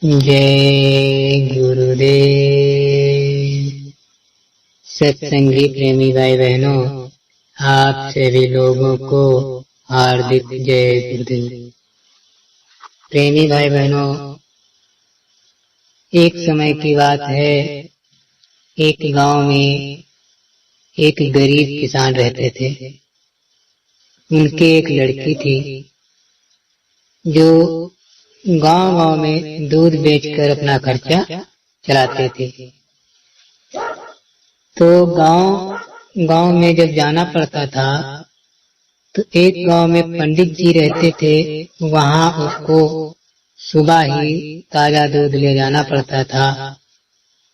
जय गुरुदेव। सत्संगी प्रेमी भाई बहनों, आप सभी लोगों को हार्दिक जय गुरुदेव। प्रेमी भाई बहनों, एक समय की बात है, एक गांव में एक गरीब किसान रहते थे। उनके एक लड़की थी जो गांव-गांव में दूध बेचकर अपना खर्चा चलाते थे। तो गांव में जब जाना पड़ता था तो एक गांव में पंडित जी रहते थे। वहां उसको सुबह ही ताजा दूध ले जाना पड़ता था।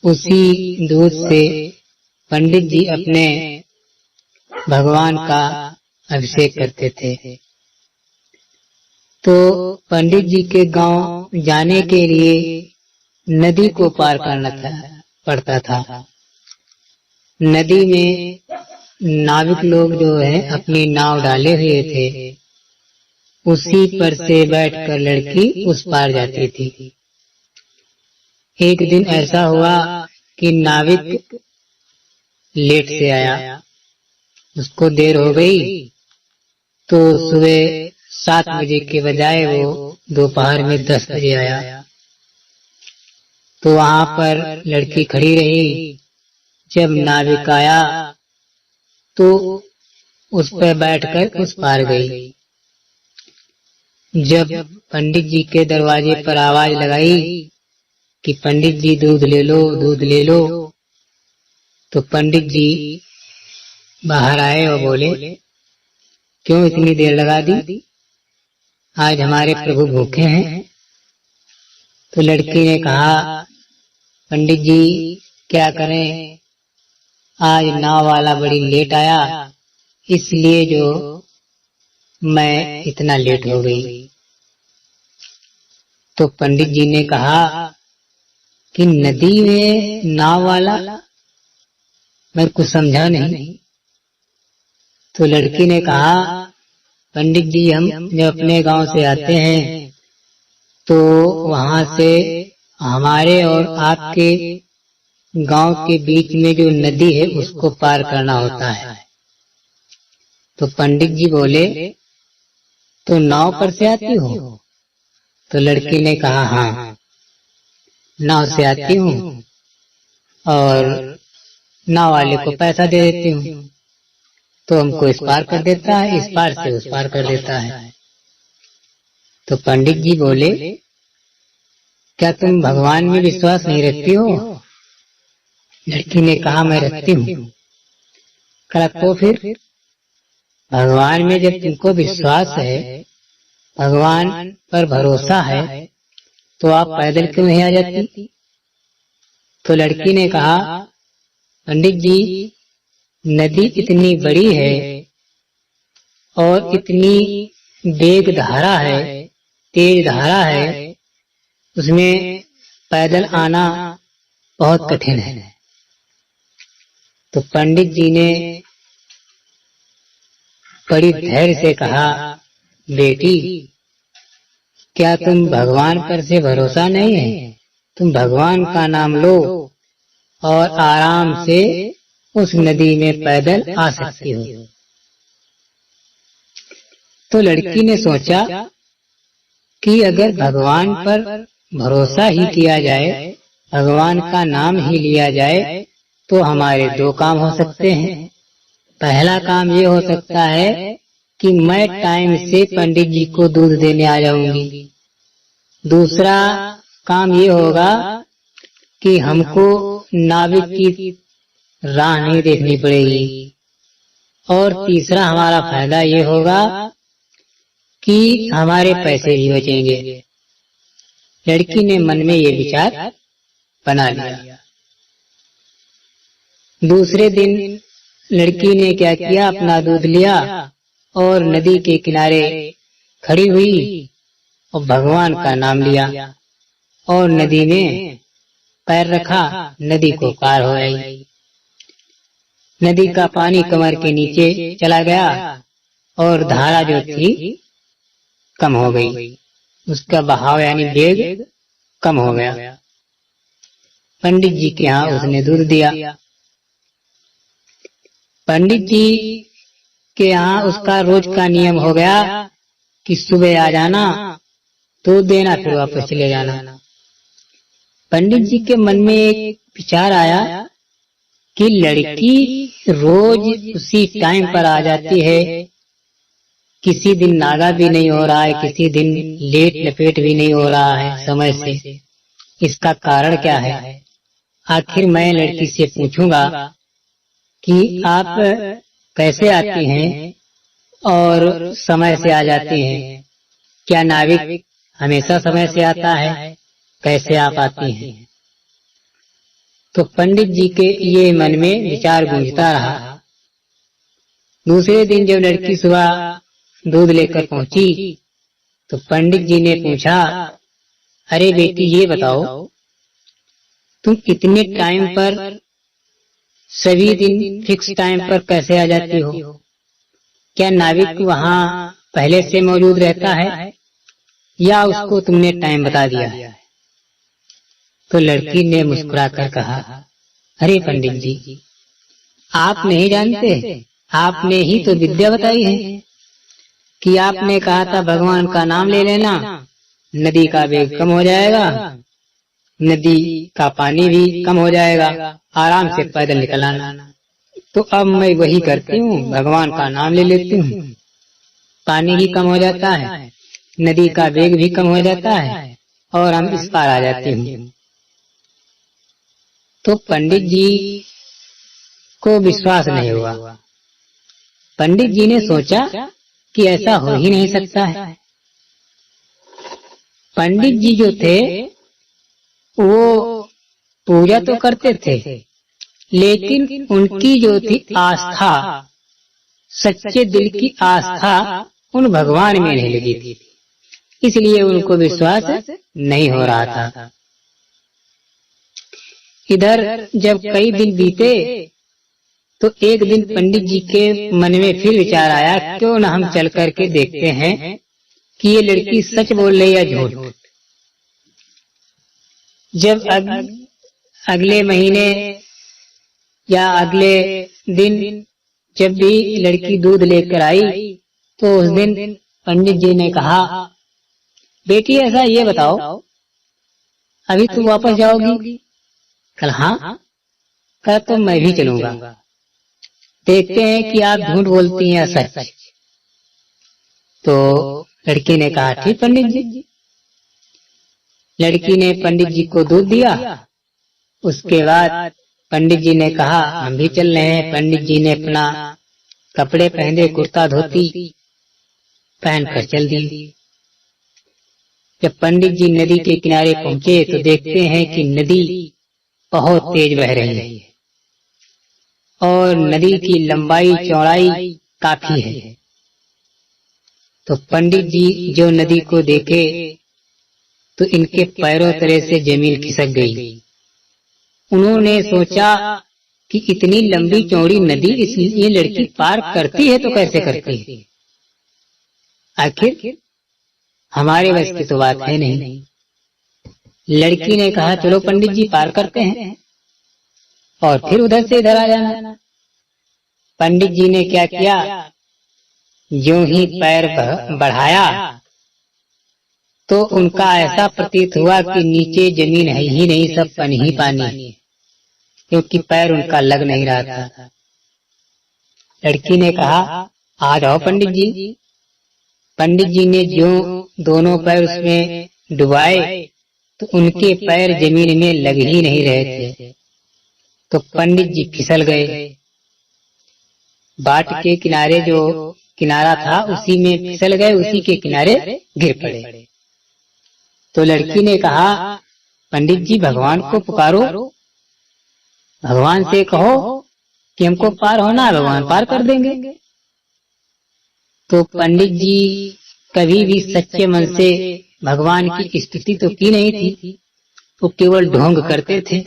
उसी दूध से पंडित जी अपने भगवान का अभिषेक करते थे। तो पंडित जी के गांव जाने के लिए नदी को पार करना पड़ता था। नदी में नाविक लोग जो है अपनी नाव डाले हुए थे, उसी पर से बैठकर लड़की उस पार जाती थी। एक दिन ऐसा हुआ कि नाविक लेट से आया, उसको देर हो गई। तो सुबह 7 बजे के बजाय वो दोपहर में 10 बजे आया। तो वहां पर लड़की खड़ी रही। जब नाविक आया तो उस पर बैठकर उस पार गई। जब पंडित जी के दरवाजे पर आवाज लगाई कि पंडित जी दूध ले लो, दूध ले लो, तो पंडित जी बाहर आए और बोले, क्यों इतनी देर लगा दी? आज हमारे प्रभु भूखे हैं। तो लड़की ने कहा, पंडित जी क्या करें, आज नाव वाला बड़ी लेट आया, इसलिए जो मैं इतना लेट हो गई। तो पंडित जी ने कहा कि नदी में नाव वाला, मैं कुछ समझा नहीं। तो लड़की ने कहा, पंडित जी हम जब अपने गांव से आते हैं तो वहां से हमारे और आपके गांव के बीच में जो नदी है उसको पार करना होता है। तो पंडित जी बोले, तो नाव पर से आती हो? तो लड़की ने कहा, हाँ, नाव से आती हूँ और नाव वाले को पैसा दे देती हूँ, तो हमको इस पार कर देता है, इस पार से उस पार कर देता है। तो पंडित जी बोले, क्या तुम भगवान में विश्वास नहीं रखती हो? लड़की ने कहा, मैं रखती हूँ। कहा, तो फिर भगवान में जब तुमको विश्वास है, भगवान पर भरोसा है, तो आप पैदल क्यों नहीं आ जाती? तो लड़की ने कहा, पंडित जी नदी इतनी बड़ी है और इतनी वेग धारा है, तेज धारा है, उसमें पैदल आना बहुत कठिन है। तो पंडित जी ने बड़ी धैर्य से कहा, बेटी क्या तुम भगवान पर से भरोसा नहीं है? तुम भगवान का नाम लो और आराम से उस नदी में पैदल आ सकती हो। तो लड़की ने सोचा कि अगर भगवान पर भरोसा ही किया जाए, भगवान का नाम ही लिया जाए, तो हमारे 2 काम हो सकते हैं। पहला काम ये हो सकता है कि मैं टाइम से पंडित जी को दूध देने आ जाऊंगी। दूसरा काम ये होगा कि हमको नाविक की राह नहीं देखनी पड़ेगी। और तीसरा हमारा फायदा ये होगा कि हमारे पैसे भी बचेंगे। लड़की ने मन में ये विचार बना लिया। दूसरे दिन लड़की ने क्या किया, अपना दूध लिया और नदी के किनारे खड़ी हुई और भगवान का नाम लिया और नदी में पैर रखा, नदी को पार हो आई। नदी का पानी कमर के नीचे चला गया और धारा जो थी कम हो गई, उसका बहाव यानी वेग कम हो गया। पंडित जी के यहाँ उसने दूध दिया। पंडित जी के यहाँ उसका रोज का नियम हो गया कि सुबह आ जाना, दूध देना, फिर वापस चले जाना। पंडित जी के मन में एक विचार आया कि लड़की रोज उसी टाइम पर आ जाती है, किसी दिन नागा भी नहीं हो रहा है, किसी दिन लेट लपेट भी नहीं हो रहा है समय से। इसका कारण क्या है? आखिर मैं लड़की से पूछूंगा कि आप कैसे आती हैं और समय से आ जाती हैं? क्या नाविक हमेशा समय से आता है? कैसे आप आती हैं? तो पंडित जी के ये मन में विचार गूंजता रहा। दूसरे दिन जब लड़की सुबह दूध लेकर पहुंची तो पंडित जी ने पूछा, अरे बेटी ये बताओ, तुम इतने टाइम पर सभी दिन फिक्स टाइम पर कैसे आ जाती हो? क्या नाविक वहाँ पहले से मौजूद रहता है या उसको तुमने टाइम बता दिया है? तो लड़की ने मुस्कुराकर कहा, अरे पंडित जी, आप नहीं जानते, आपने ही तो विद्या बताई है कि आपने कहा था भगवान का नाम ले लेना, नदी का वेग कम हो जाएगा, नदी का पानी भी कम हो जाएगा, आराम से पैदल निकल आना। तो अब मैं वही करती हूँ, भगवान का नाम ले लेती हूँ, पानी भी कम हो जाता है, नदी का वेग भी कम हो जाता है और हम इस पार आ जाती हूँ। तो पंडित जी को विश्वास नहीं हुआ। पंडित जी ने सोचा कि ऐसा हो ही नहीं सकता है। पंडित जी जो थे वो पूजा तो करते थे, लेकिन उनकी जो थी आस्था, सच्चे दिल की आस्था उन भगवान में नहीं लगी थी, इसलिए उनको विश्वास नहीं हो रहा था। इधर जब कई दिन बीते तो एक दिन पंडित जी के मन में फिर विचार आया, क्यों न हम चल करके देखते हैं कि ये लड़की सच बोल रही है या झूठ। जब अगले महीने या अगले दिन जब भी लड़की दूध लेकर आई तो उस दिन पंडित जी ने कहा, बेटी ऐसा ये बताओ, अभी तुम वापस जाओगी? कल हाँ, कल तो मैं भी चलूंगा, देखते हैं कि आप झूठ बोलती हैं या सच। तो लड़की ने कहा, ठीक पंडित जी। लड़की ने पंडित जी को दूध दिया। उसके बाद पंडित जी ने कहा, हम भी चल रहे हैं। पंडित जी ने अपना कपड़े पहने, कुर्ता धोती पहनकर चल दिए। जब पंडित जी नदी के किनारे पहुंचे तो देखते हैं कि नदी बहुत तेज बह रही है और नदी की लंबाई चौड़ाई काफी है। तो पंडित जी जो नदी को देखे तो इनके पैरों तले से जमीन खिसक गई। उन्होंने सोचा कि इतनी लंबी चौड़ी नदी ये लड़की पार करती है तो कैसे करती है? आखिर हमारे बस की तो बात है नहीं। लड़की ने कहा, चलो पंडित जी पार करते हैं और फिर उधर से इधर आ जाना। पंडित जी ने क्या किया, जो ही पैर बढ़ाया तो उनका ऐसा प्रतीत हुआ कि नीचे जमीन है ही नहीं, सब पानी ही पानी, क्योंकि पैर उनका लग नहीं रहा था। लड़की ने कहा, आ जाओ पंडित जी। पंडित जी ने जो दोनों पैर उसमें डुबाए तो उनके पैर जमीन में लग ही नहीं रहे थे। तो पंडित जी फिसल गए। बाट के किनारे जो किनारा था उसी में फिसल गए, उसी के किनारे गिर पड़े। तो लड़की ने कहा, पंडित जी भगवान को पुकारो, भगवान से कहो कि हमको पार होना है, भगवान पार कर देंगे। तो पंडित जी कभी भी सच्चे मन से भगवान की स्तुति तो की नहीं थी, वो केवल ढोंग करते थे।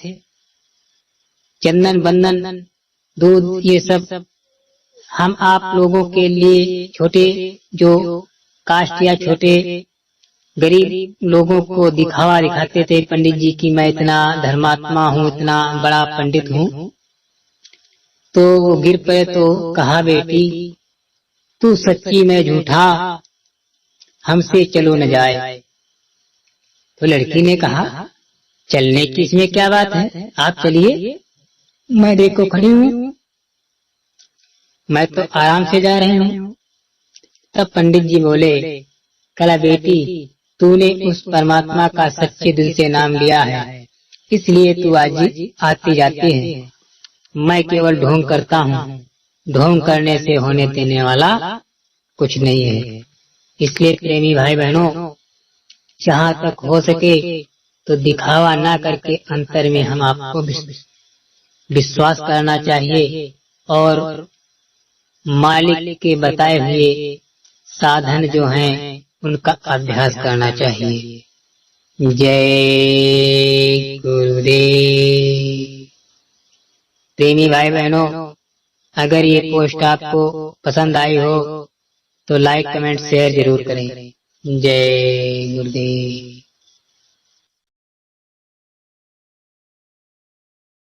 चंदन बंदन दूध ये सब हम आप लोगों के लिए छोटे जो कास्ट या छोटे गरीब लोगों को दिखावा दिखाते थे पंडित जी की मैं इतना धर्मात्मा हूँ, इतना बड़ा पंडित हूँ। तो वो गिर पड़े तो कहा बेटी तू सच्ची मैं झूठा, हमसे चलो न जाए। तो लड़की ने कहा चलने की इसमें क्या बात है, आप चलिए, मैं देखो खड़ी हूँ, मैं तो आराम से जा रही हूँ। तब पंडित जी बोले कला बेटी तूने उस परमात्मा का सच्चे दिल से नाम लिया है, इसलिए तू आज आती जाती है। मैं केवल ढोंग करता हूँ, ढोंग करने से होने देने वाला कुछ नहीं है। इसलिए प्रेमी भाई बहनों, जहाँ तक हो सके तो दिखावा ना करके अंतर में हम आपको विश्वास करना चाहिए और मालिक के बताए हुए साधन जो हैं उनका अभ्यास करना चाहिए। जय गुरुदेव। प्रेमी भाई बहनों, अगर ये पोस्ट आपको पसंद आई हो तो लाइक कमेंट शेयर जरूर करें। जय गुरुदेव।